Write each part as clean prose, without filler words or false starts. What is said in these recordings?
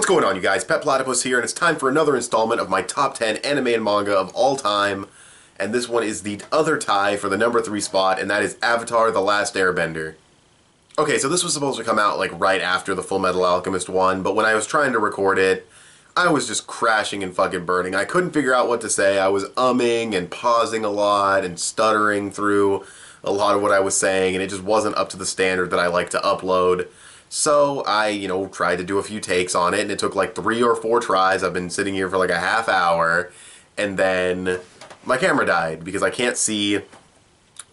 What's going on, you guys? Petplatypus here, and it's time for another installment of my top 10 anime and manga of all time. And this one is the other tie for the number 3 spot, and that is Avatar: The Last Airbender. Okay, so this was supposed to come out like right after the Full Metal Alchemist one, but when I was trying to record it, I was just crashing and fucking burning. I couldn't figure out what to say. I was umming and pausing a lot and stuttering through a lot of what I was saying, and it just wasn't up to the standard that I like to upload. So I, tried to do a few takes on it, and it took like 3 or 4 tries. I've been sitting here for like a half hour, and then my camera died because I can't see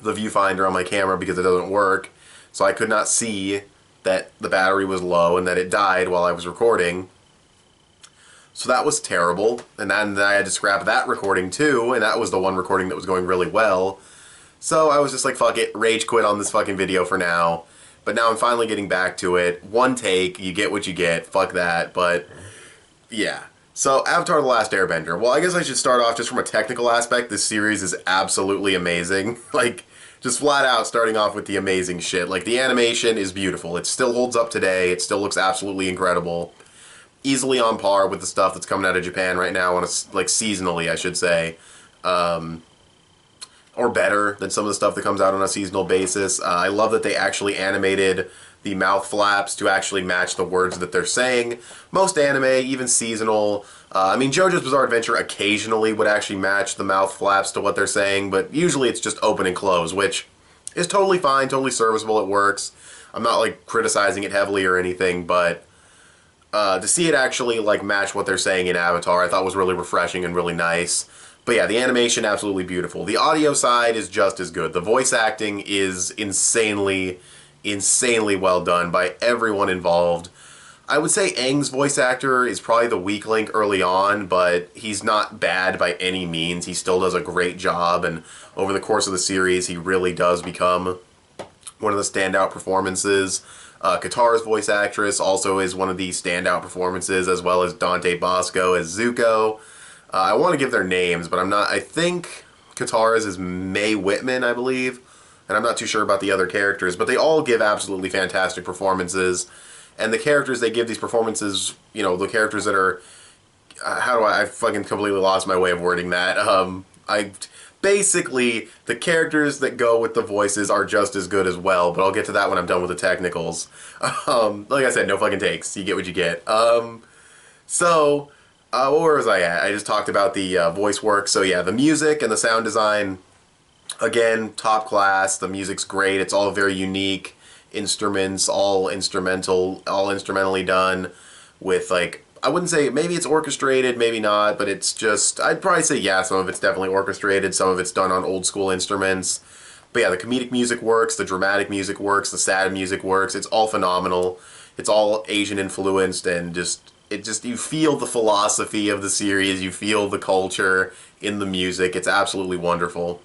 the viewfinder on my camera because it doesn't work. So I could not see that the battery was low and that it died while I was recording. So that was terrible, and then I had to scrap that recording too, and that was the one recording that was going really well. So I was just like, fuck it, rage quit on this fucking video for now. But now I'm finally getting back to it. One take, you get what you get, fuck that, but yeah. So, Avatar: The Last Airbender. Well, I guess I should start off just from a technical aspect. This series is absolutely amazing. Like, just flat out starting off with the amazing shit. Like, the animation is beautiful. It still holds up today. It still looks absolutely incredible. Easily on par with the stuff that's coming out of Japan right now, on a, like, seasonally, I should say. Or better than some of the stuff that comes out on a seasonal basis. I love that they actually animated the mouth flaps to actually match the words that they're saying. Most anime, even seasonal, JoJo's Bizarre Adventure occasionally would actually match the mouth flaps to what they're saying, but usually it's just open and close, which is totally fine, totally serviceable, it works. I'm not, like, criticizing it heavily or anything, but to see it actually, like, match what they're saying in Avatar, I thought was really refreshing and really nice. But yeah, the animation, absolutely beautiful. The audio side is just as good. The voice acting is insanely well done by everyone involved. I would say Aang's voice actor is probably the weak link early on, but he's not bad by any means. He still does a great job, and over the course of the series, he really does become one of the standout performances. Katara's voice actress also is one of the standout performances, as well as Dante Bosco as Zuko. I want to give their names, but I'm not. I think Katara's is Mae Whitman, I believe, and I'm not too sure about the other characters, but they all give absolutely fantastic performances. And the characters they give these performances, the characters that are, I fucking completely lost my way of wording that. Basically, the characters that go with the voices are just as good as well, but I'll get to that when I'm done with the technicals. Like I said, no fucking takes. You get what you get. Where was I at? I just talked about the voice work. So yeah, the music and the sound design, again, top class. The music's great. It's all very unique. Instruments, all instrumentally done with, like, I wouldn't say, maybe it's orchestrated, maybe not, but it's just, I'd probably say yeah, some of it's definitely orchestrated, some of it's done on old school instruments. But yeah, the comedic music works, the dramatic music works, the sad music works. It's all phenomenal. It's all Asian influenced, and you feel the philosophy of the series, you feel the culture in the music. It's absolutely wonderful.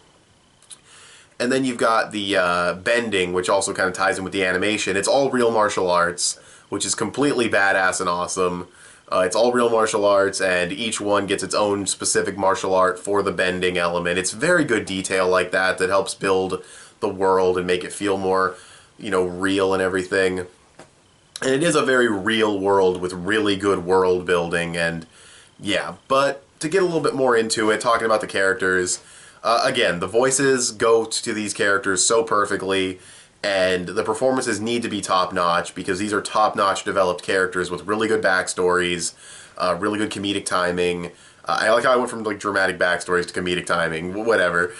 And then you've got the bending, which also kind of ties in with the animation. It's all real martial arts, which is completely badass and awesome. It's all real martial arts, and each one gets its own specific martial art for the bending element. It's very good detail like that helps build the world and make it feel more, real and everything. And it is a very real world with really good world building, and yeah. But to get a little bit more into it, talking about the characters, again, the voices go to these characters so perfectly, and the performances need to be top-notch, because these are top-notch developed characters with really good backstories, really good comedic timing. I like how I went from, like, dramatic backstories to comedic timing, whatever.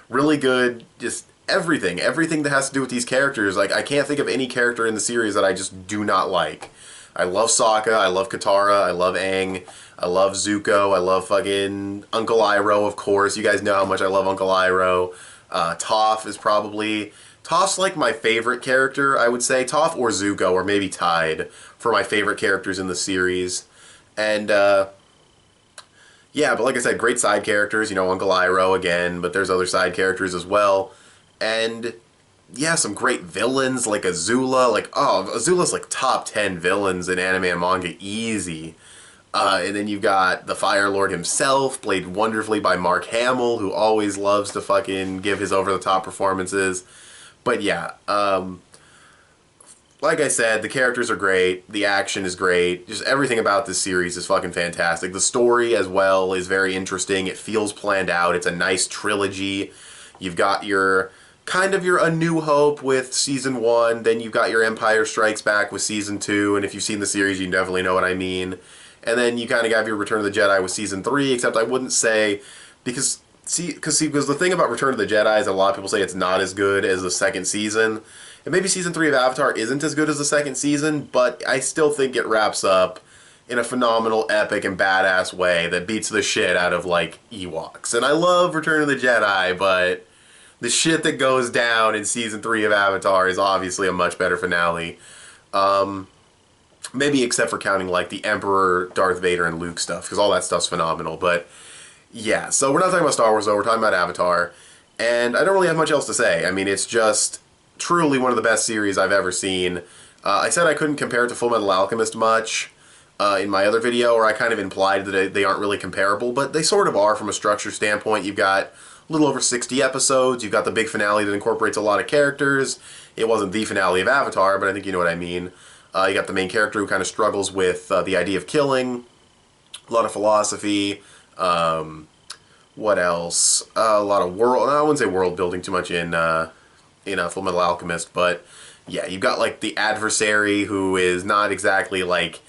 Really good, just everything that has to do with these characters. Like, I can't think of any character in the series that I just do not like. I love Sokka, I love Katara, I love Aang, I love Zuko, I love fucking Uncle Iroh, of course. You guys know how much I love Uncle Iroh. Toph's like my favorite character, I would say. Toph or Zuko, or maybe tied, for my favorite characters in the series. And, yeah, but like I said, great side characters, Uncle Iroh again, but there's other side characters as well. And yeah, some great villains like Azula. Azula's like top 10 villains in anime and manga, easy. And then you've got the Fire Lord himself, played wonderfully by Mark Hamill, who always loves to fucking give his over-the-top performances. But yeah, like I said, the characters are great, the action is great, just everything about this series is fucking fantastic. The story as well is very interesting, it feels planned out, it's a nice trilogy. You've got your, kind of your A New Hope with Season 1, then you've got your Empire Strikes Back with Season 2, and if you've seen the series, you definitely know what I mean. And then you kind of have your Return of the Jedi with Season 3, except I wouldn't say, because the thing about Return of the Jedi is that a lot of people say it's not as good as the second season. And maybe Season 3 of Avatar isn't as good as the second season, but I still think it wraps up in a phenomenal, epic, and badass way that beats the shit out of, like, Ewoks. And I love Return of the Jedi, but the shit that goes down in Season 3 of Avatar is obviously a much better finale. Maybe except for counting, like, the Emperor, Darth Vader, and Luke stuff, because all that stuff's phenomenal. But, yeah, so we're not talking about Star Wars, though. We're talking about Avatar. And I don't really have much else to say. I mean, it's just truly one of the best series I've ever seen. I said I couldn't compare it to Fullmetal Alchemist much in my other video, or I kind of implied that they aren't really comparable, but they sort of are from a structure standpoint. You've got a little over 60 episodes, you've got the big finale that incorporates a lot of characters. It wasn't the finale of Avatar, but I think you know what I mean. You got the main character who kind of struggles with the idea of killing, a lot of philosophy, what else? A lot of world, I wouldn't say world building too much in Fullmetal Alchemist, but yeah, you've got like the adversary who is not exactly like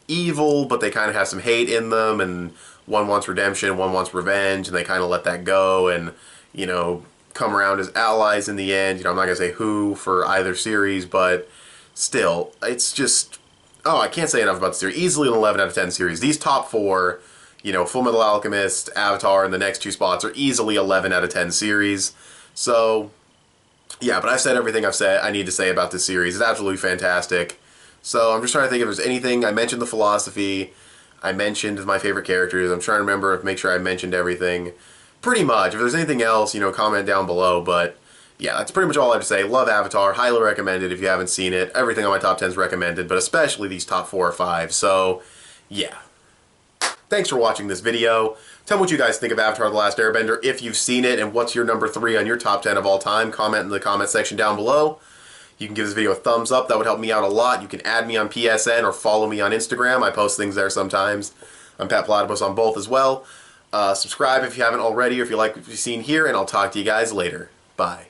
evil, but they kind of have some hate in them, and one wants redemption, one wants revenge, and they kind of let that go and, you know, come around as allies in the end. You know, I'm not going to say who for either series, but still, it's just, oh, I can't say enough about the series. Easily an 11 out of 10 series. These top four, you know, Fullmetal Alchemist, Avatar, and the next two spots are easily 11 out of 10 series. So yeah, but I've said everything I need to say about this series. It's absolutely fantastic. So I'm just trying to think if there's anything. I mentioned the philosophy. I mentioned my favorite characters. I'm trying to remember, make sure I mentioned everything. Pretty much. If there's anything else, you know, comment down below. But yeah, that's pretty much all I have to say. Love Avatar. Highly recommend it if you haven't seen it. Everything on my top 10 is recommended, but especially these top 4 or 5. So yeah. Thanks for watching this video. Tell me what you guys think of Avatar: The Last Airbender, if you've seen it, and what's your number 3 on your top 10 of all time. Comment in the comment section down below. You can give this video a thumbs up. That would help me out a lot. You can add me on PSN or follow me on Instagram. I post things there sometimes. I'm petplatypus on both as well. Subscribe if you haven't already, or if you like what you've seen here, and I'll talk to you guys later. Bye.